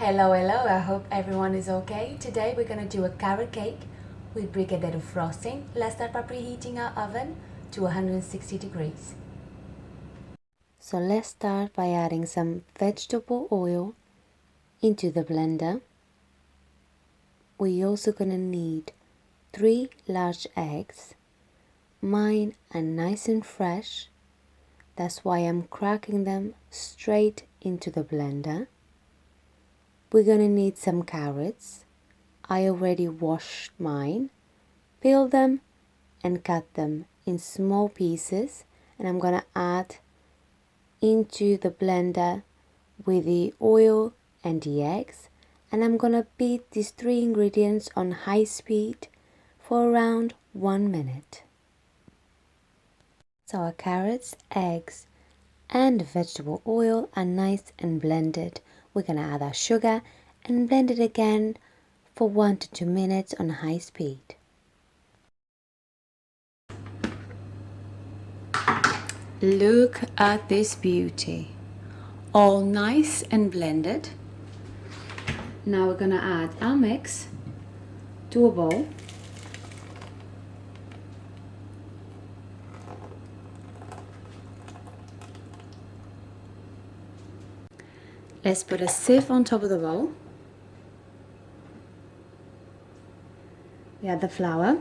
Hello, I hope everyone is okay. Today we're gonna do a carrot cake with Brigadeiro frosting. Let's start by preheating our oven to 160 degrees. So let's start by adding some vegetable oil into the blender. We're also gonna need 3 large eggs. Mine are nice and fresh. That's why I'm cracking them straight into the blender. We're gonna need some carrots. I already washed mine, peeled them and cut them in small pieces, and I'm gonna add into the blender with the oil and the eggs, and I'm gonna beat these 3 ingredients on high speed for around 1 minute. So our carrots, eggs and vegetable oil are nice and blended. We're gonna add our sugar and blend it again for 1 to 2 minutes on high speed. Look at this beauty, all nice and blended. Now we're gonna add our mix to a bowl. Let's put a sieve on top of the bowl. We add the flour.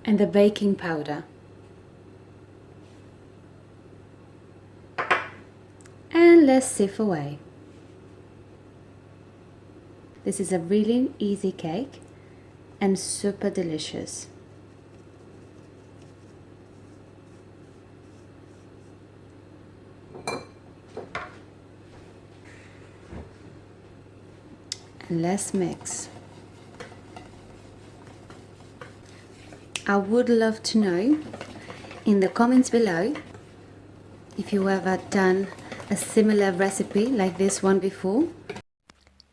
And the baking powder. And let's sieve away. This is a really easy cake and super delicious. And let's mix. I would love to know in the comments below if you ever done a similar recipe like this one before.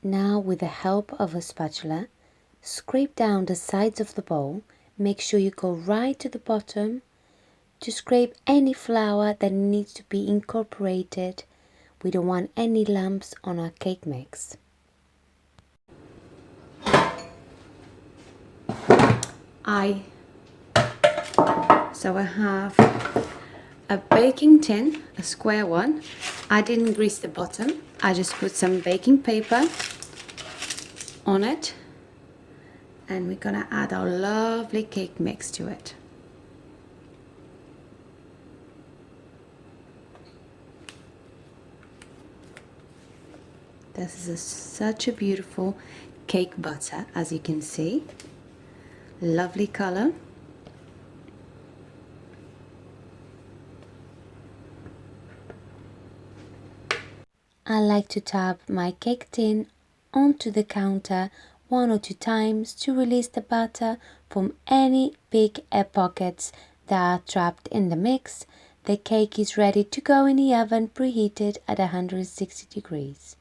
Now with the help of a spatula, scrape down the sides of the bowl. Make sure you go right to the bottom to scrape any flour that needs to be incorporated. We don't want any lumps on our cake mix. So I have a baking tin, a square one. I didn't grease the bottom. I just put some baking paper on it. And we're gonna add our lovely cake mix to it. This is such a beautiful cake butter, as you can see. Lovely color. I like to tap my cake tin onto the counter 1 or 2 times to release the butter from any big air pockets that are trapped in the mix. The cake is ready to go in the oven preheated at 160 degrees.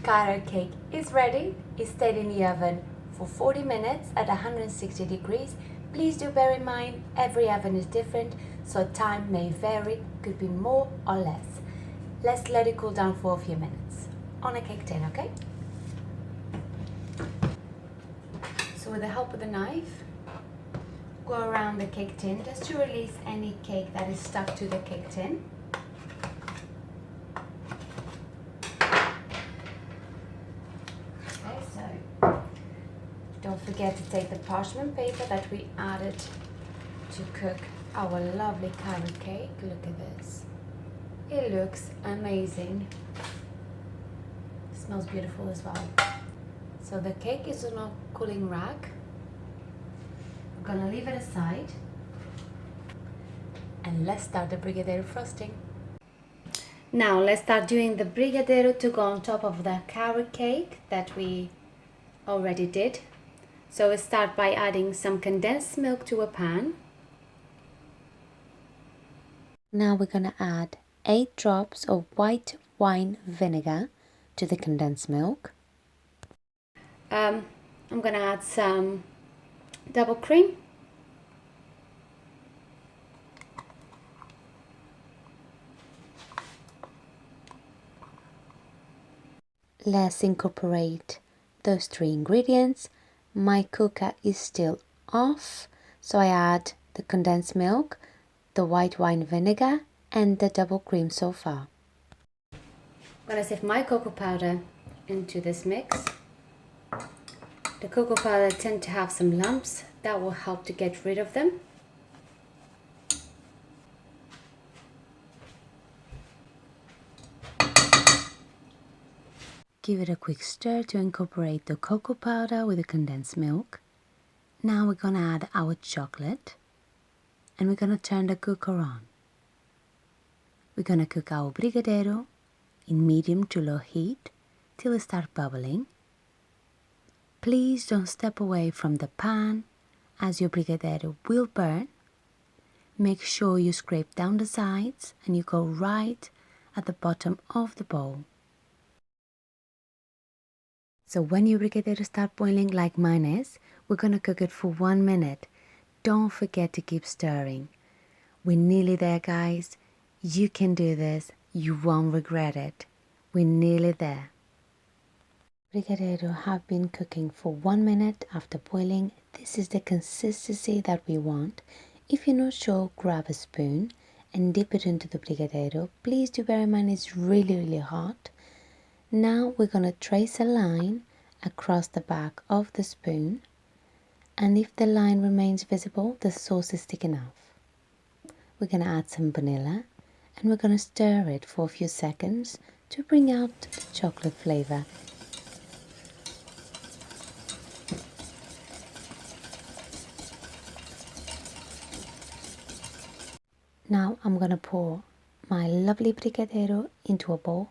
Carrot cake is ready. It stayed in the oven for 40 minutes at 160 degrees. Please do bear in mind every oven is different, so time may vary, could be more or less. Let's let it cool down for a few minutes on a cake tin, okay? So with the help of the knife, go around the cake tin just to release any cake that is stuck to the cake tin. Okay, so don't forget to take the parchment paper that we added to cook our lovely carrot cake. Look at this. It looks amazing. It smells beautiful as well. So the cake is on a cooling rack. We're gonna leave it aside. And let's start the Brigadeiro frosting. Now let's start doing the Brigadeiro to go on top of the carrot cake that we already did. So we'll start by adding some condensed milk to a pan. Now we're gonna add 8 drops of white wine vinegar to the condensed milk. I'm gonna add some double cream let's incorporate those 3 ingredients. My cooker is still off, so I add the condensed milk, the white wine vinegar and the double cream so far. I'm going to sift my cocoa powder into this mix. The cocoa powder tends to have some lumps, that will help to get rid of them. Give it a quick stir to incorporate the cocoa powder with the condensed milk. Now we're going to add our chocolate and we're going to turn the cooker on. We're going to cook our Brigadeiro in medium to low heat till it starts bubbling. Please don't step away from the pan as your Brigadeiro will burn. Make sure you scrape down the sides and you go right at the bottom of the bowl. So when your Brigadeiro starts boiling like mine is, we're going to cook it for 1 minute. Don't forget to keep stirring. We're nearly there, guys. You can do this. You won't regret it. We're nearly there. Brigadeiro have been cooking for 1 minute after boiling. This is the consistency that we want. If you're not sure, grab a spoon and dip it into the Brigadeiro. Please do bear in mind it's really hot. Now we're going to trace a line across the back of the spoon, and if the line remains visible, the sauce is thick enough. We're going to add some vanilla and we're going to stir it for a few seconds to bring out the chocolate flavor. Now I'm going to pour my lovely Brigadeiro into a bowl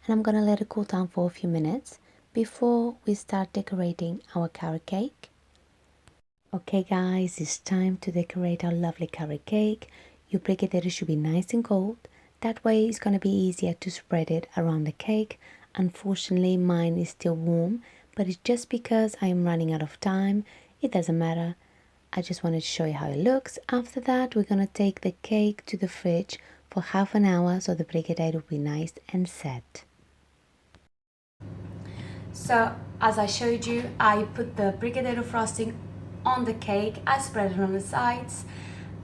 and I'm going to let it cool down for a few minutes before we start decorating our carrot cake. Okay guys, it's time to decorate our lovely carrot cake. Your Brigadeiro should be nice and cold. That way it's going to be easier to spread it around the cake. Unfortunately mine is still warm, but it's just because I am running out of time. It doesn't matter. I just wanted to show you how it looks. After that we're going to take the cake to the fridge for half an hour so the Brigadeiro will be nice and set. So as I showed you, I put the Brigadeiro frosting on the cake, I spread it on the sides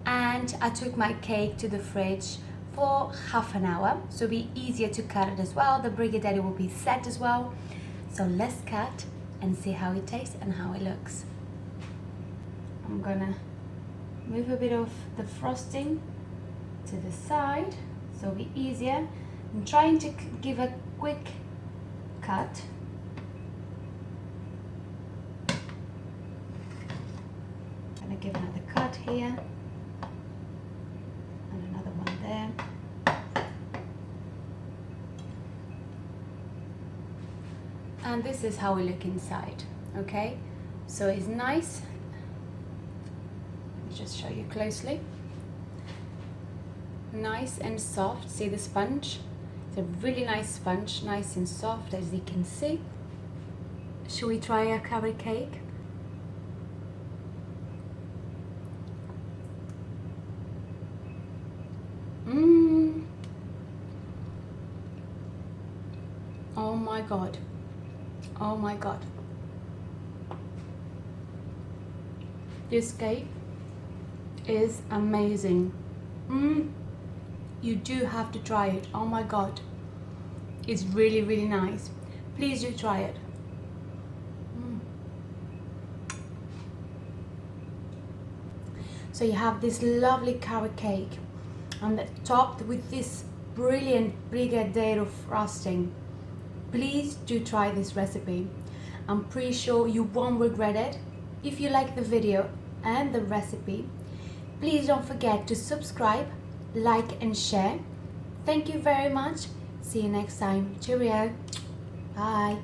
and I took my cake to the fridge for half an hour so it'll be easier to cut it as well. The Brigadeiro will be set as well. So let's cut and see how it tastes and how it looks. I'm gonna move a bit of the frosting to the side so it'll be easier. I'm trying to give a quick cut. Give another cut here and another one there, and this is how we look inside. Okay, so it's nice. Let me just show you closely. Nice and soft. See the sponge? It's a really nice sponge, nice and soft as you can see. Shall we try a carrot cake? Oh my god. Oh my god. This cake is amazing. You do have to try it. Oh my god. It's really nice. Please do try it. So you have this lovely carrot cake and topped with this brilliant Brigadeiro frosting. Please do try this recipe. I'm pretty sure you won't regret it. If you like the video and the recipe, please don't forget to subscribe, like and share. Thank you very much. See you next time. Cheerio. Bye.